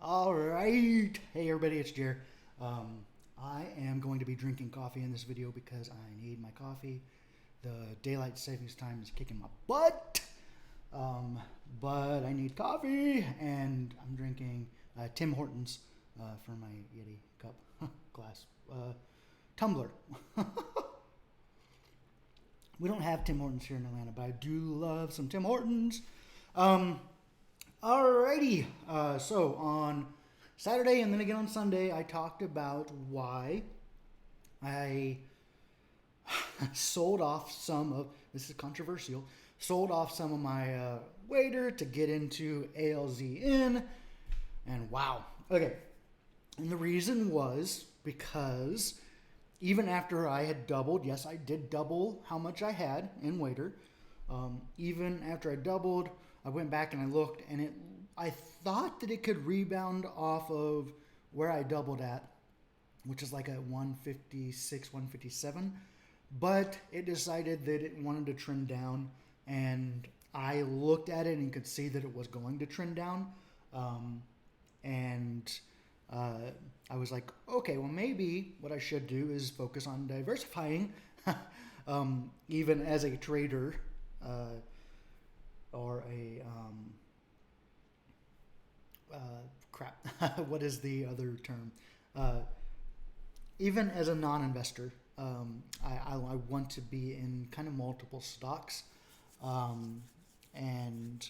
All right. Hey, everybody, it's Jer. I am going to be drinking coffee in this video because I need my coffee. The daylight savings time is kicking my butt, but I need coffee, and I'm drinking Tim Hortons for my Yeti cup, glass, tumbler. We don't have Tim Hortons here in Atlanta, but I do love some Tim Hortons. Alrighty, so on Saturday and then again on Sunday, I talked about why I sold off some of, this is controversial, sold off some of my waiter to get into Alzn, and wow. Okay, and the reason was because even after I had doubled, yes, I did double how much I had in waiter. Even after I doubled, I went back and I looked, and I thought that it could rebound off of where I doubled at, which is like at 156, 157. But it decided that it wanted to trend down, and I looked at it and could see that it was going to trend down. I was like, okay, well, maybe what I should do is focus on diversifying, even as a trader, or a what is the other term? Even as a non-investor, I want to be in kind of multiple stocks, and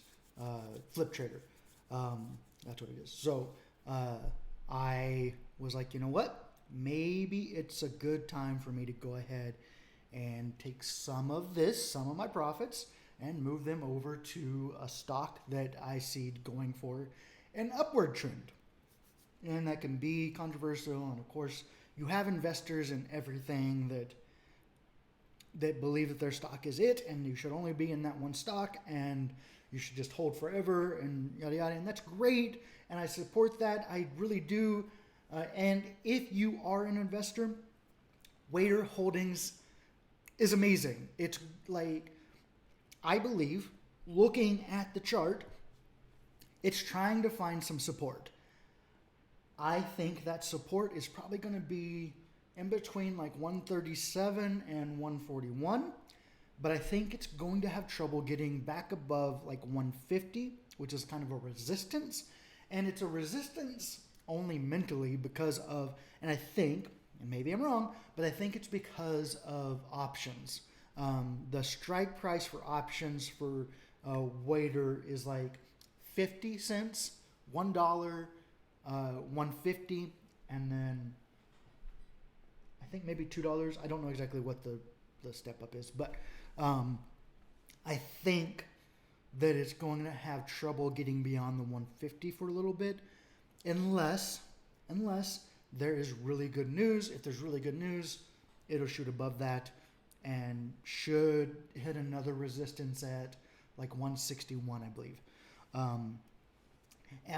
flip trader. That's what it is. So I was like, you know what? Maybe it's a good time for me to go ahead and take some of my profits, and move them over to a stock that I see going for an upward trend. And that can be controversial. And of course, you have investors in everything that believe that their stock is it, and you should only be in that one stock, and you should just hold forever, and yada yada. And that's great, and I support that. I really do. And if you are an investor, Waiter Holdings is amazing. It's like, I believe, looking at the chart, it's trying to find some support. I think that support is probably going to be in between like 137 and 141, but I think it's going to have trouble getting back above like 150, which is kind of a resistance. And it's a resistance only mentally because of, and I think, and maybe I'm wrong, but I think it's because of options. The strike price for options for waiter is like 50 cents, $1, 150, and then I think maybe $2. I don't know exactly what the step up is, but I think that it's going to have trouble getting beyond the 150 for a little bit, unless there is really good news. If there's really good news, it'll shoot above that and should hit another resistance at like 161, I believe.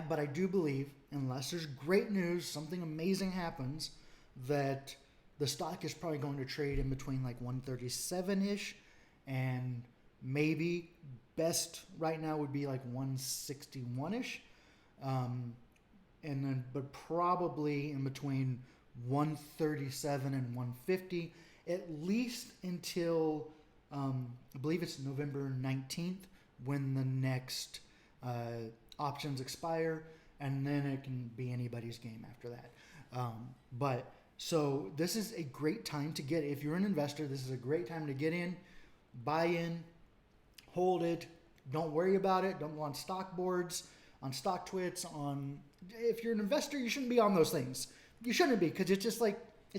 But I do believe, unless there's great news, something amazing happens, that the stock is probably going to trade in between like 137-ish, and maybe best right now would be like 161-ish, but probably in between 137 and 150, at least until I believe it's November 19th when the next options expire, and then it can be anybody's game after that. So this is a great time to get, if you're an investor, this is a great time to get in, buy in, hold it, don't worry about it, don't go on stock boards, on stock twits, if you're an investor, you shouldn't be on those things. You shouldn't be, because it's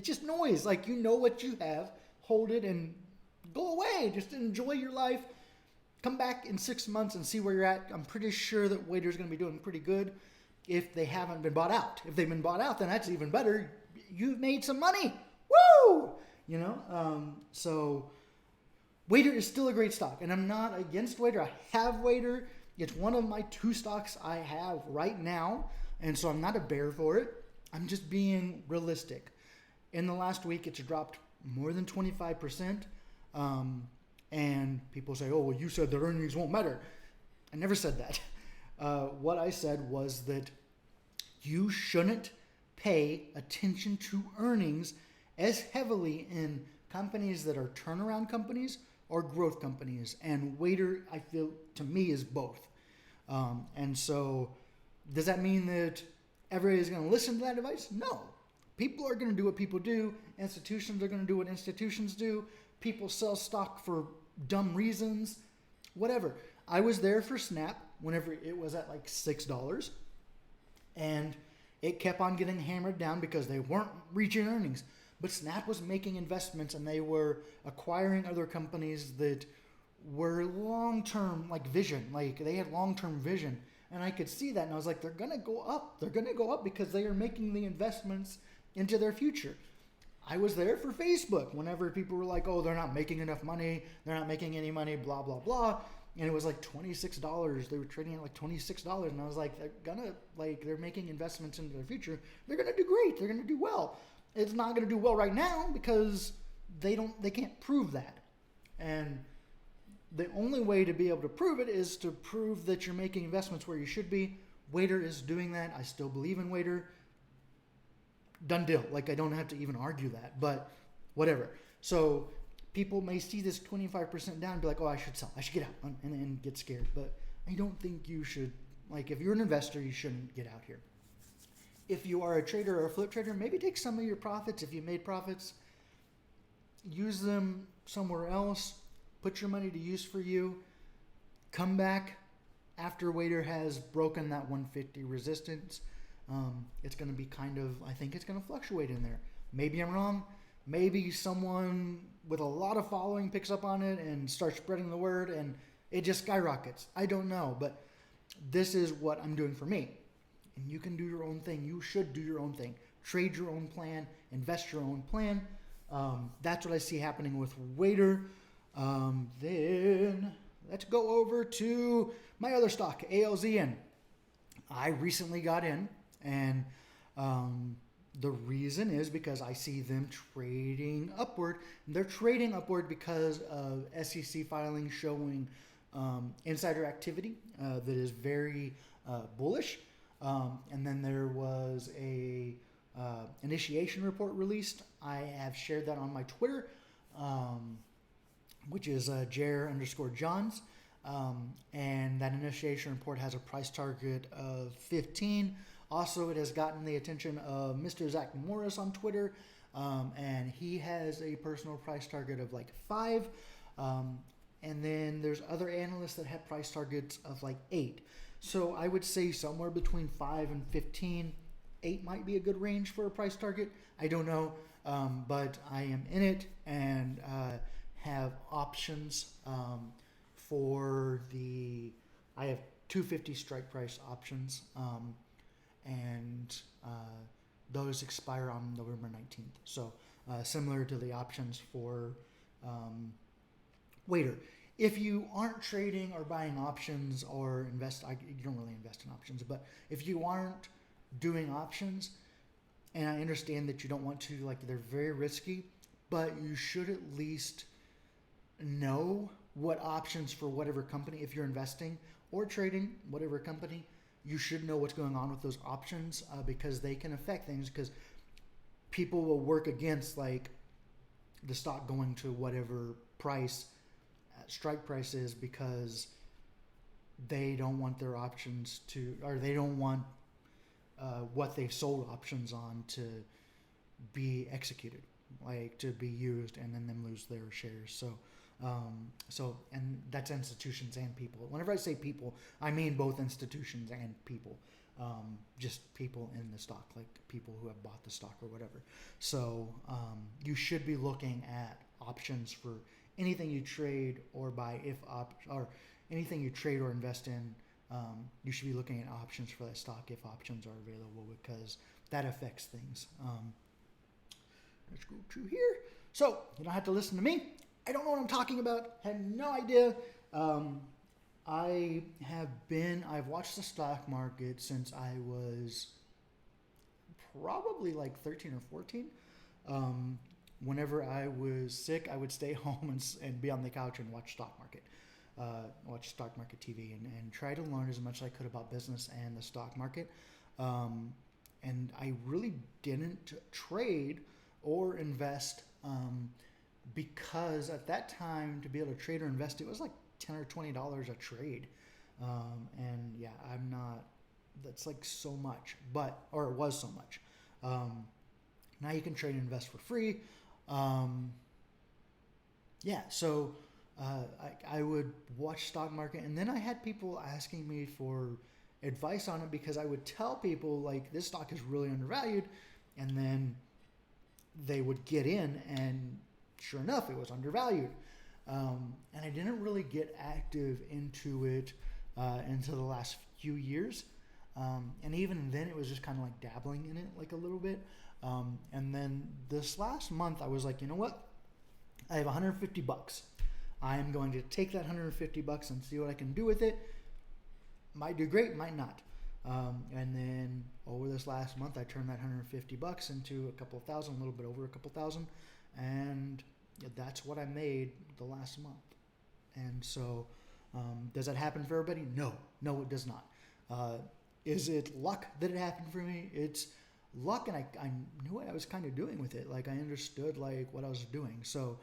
just noise. Like, you know what you have, hold it and go away. Just enjoy your life. Come back in 6 months and see where you're at. I'm pretty sure that Waiter's going to be doing pretty good if they haven't been bought out. If they've been bought out, then that's even better. You've made some money. Woo! So Waiter is still a great stock, and I'm not against Waiter. I have Waiter. It's one of my 2 stocks I have right now, and so I'm not a bear for it. I'm just being realistic. In the last week, it's dropped more than 25%. And people say, oh, well, you said that earnings won't matter. I never said that. What I said was that You shouldn't pay attention to earnings as heavily in companies that are turnaround companies or growth companies. And Waiter, I feel, to me, is both. And so, does that mean that everybody's going to listen to that advice? No. People are going to do what people do. Institutions are going to do what institutions do. People sell stock for dumb reasons. Whatever. I was there for Snap whenever it was at like $6. And it kept on getting hammered down because they weren't reaching earnings. But Snap was making investments and they were acquiring other companies that were long-term, like vision. Like they had long-term vision. And I could see that. And I was like, they're going to go up. They're going to go up because they are making the investments into their future. I was there for Facebook whenever people were like, oh, they're not making enough money. They're not making any money, blah, blah, blah. And it was like $26. They were trading at like $26. And I was like, they're making investments into their future. They're going to do great. They're going to do well. It's not going to do well right now because they can't prove that. And the only way to be able to prove it is to prove that you're making investments where you should be. Waiter is doing that. I still believe in Waiter. Done deal. Like, I don't have to even argue that, but whatever. So people may see this 25% down and be like, oh, I should sell. I should get out and get scared. But I don't think you should. Like, if you're an investor, you shouldn't get out here. If you are a trader or a flip trader, maybe take some of your profits. If you made profits, use them somewhere else. Put your money to use for you. Come back after Waiter has broken that 150 resistance. It's going to be I think it's going to fluctuate in there. Maybe I'm wrong. Maybe someone with a lot of following picks up on it and starts spreading the word and it just skyrockets. I don't know, but this is what I'm doing for me. And you can do your own thing. You should do your own thing. Trade your own plan. Invest your own plan. That's what I see happening with Waiter. Then let's go over to my other stock, Alzn. I recently got in, and the reason is because I see them trading upward. They're trading upward because of SEC filings showing insider activity that is very bullish. And then there was a initiation report released. I have shared that on my Twitter, which is Jer_Johns. And that initiation report has a price target of 15. Also, it has gotten the attention of Mr. Zach Morris on Twitter, and he has a personal price target of like 5. And then there's other analysts that have price targets of like 8. So I would say somewhere between 5 and 15. 8 might be a good range for a price target. I don't know, but I am in it and have options I have 250 strike price options, and those expire on November 19th. So similar to the options for Waiter. If you aren't trading or buying options or you don't really invest in options, but if you aren't doing options, and I understand that you don't want to, like, they're very risky, but you should at least know what options for whatever company, if you're investing or trading whatever company, you should know what's going on with those options because they can affect things, because people will work against like the stock going to whatever price strike price is because they don't want their options to, or they don't want what they've sold options on to be executed, like to be used, and then them lose their shares. So and that's institutions and people. Whenever I say people, I mean both institutions and people. Just people in the stock, like people who have bought the stock or whatever. So you should be looking at options for anything you trade or buy, or anything you trade or invest in. You should be looking at options for that stock if options are available, because that affects things. Let's go to here. So you don't have to listen to me. I don't know what I'm talking about. Have no idea. I've watched the stock market since I was probably like 13 or 14. Whenever I was sick, I would stay home and be on the couch and watch stock market TV and try to learn as much as I could about business and the stock market. and I really didn't trade or invest because at that time to be able to trade or invest, it was like $10 or $20 a trade. And yeah, I'm not, that's like so much, or it was so much. Now you can trade and invest for free. So I would watch stock market, and then I had people asking me for advice on it because I would tell people like this stock is really undervalued, and then they would get in, and sure enough, it was undervalued. And I didn't really get active into it until the last few years. And even then, it was just kind of like dabbling in it like a little bit. And then this last month, I was like, you know what? I have $150. I'm going to take that $150 and see what I can do with it. Might do great, might not. And then over this last month, I turned that $150 into a couple of thousand, a little bit over a couple thousand, and that's what I made the last month. And so, does that happen for everybody? No, it does not. Is it luck that it happened for me? It's luck, and I knew what I was kind of doing with it. Like I understood like what I was doing. So,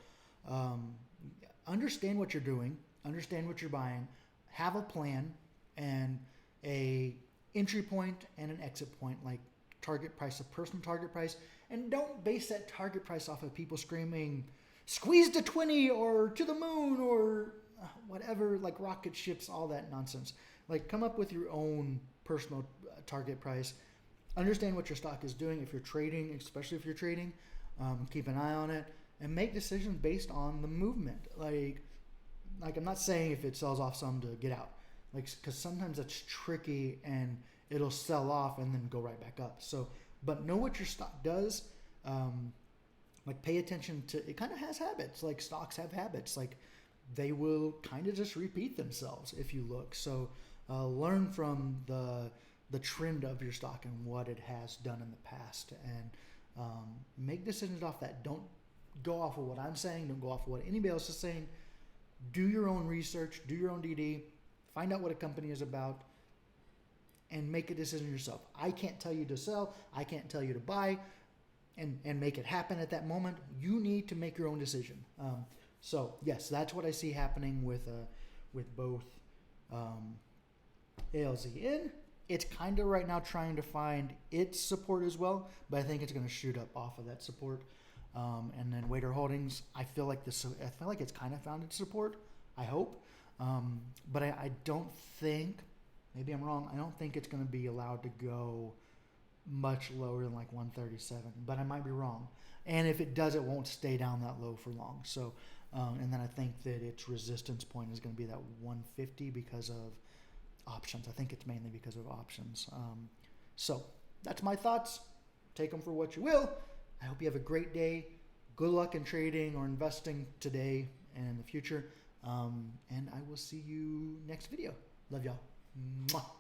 understand what you're doing, understand what you're buying, have a plan and a entry point and an exit point, like target price, a personal target price, and don't base that target price off of people screaming squeeze to 20 or to the moon or whatever, like rocket ships, all that nonsense. Like come up with your own personal target price. Understand what your stock is doing. If you're trading, especially if you're trading, keep an eye on it and make decisions based on the movement. Like I'm not saying if it sells off some to get out, like because sometimes that's tricky and it'll sell off and then go right back up. So, but know what your stock does. Like pay attention to it. Kind of has habits. Like stocks have habits. Like they will kind of just repeat themselves if you look. So learn from the trend of your stock and what it has done in the past, and make decisions off that. Don't go off of what I'm saying. Don't go off of what anybody else is saying. Do your own research. Do your own DD. Find out what a company is about, and make a decision yourself. I can't tell you to sell. I can't tell you to buy, and make it happen at that moment. You need to make your own decision. So yes, that's what I see happening with both Alzn. It's kind of right now trying to find its support as well, but I think it's going to shoot up off of that support. And then Wader Holdings, I feel like it's kind of found its support. I hope, but I don't think. Maybe I'm wrong. I don't think it's going to be allowed to go much lower than like 137, but I might be wrong. And if it does, it won't stay down that low for long. So, and then I think that its resistance point is going to be that 150 because of options. I think it's mainly because of options. So that's my thoughts. Take them for what you will. I hope you have a great day. Good luck in trading or investing today and in the future. And I will see you next video. Love y'all. Mwah.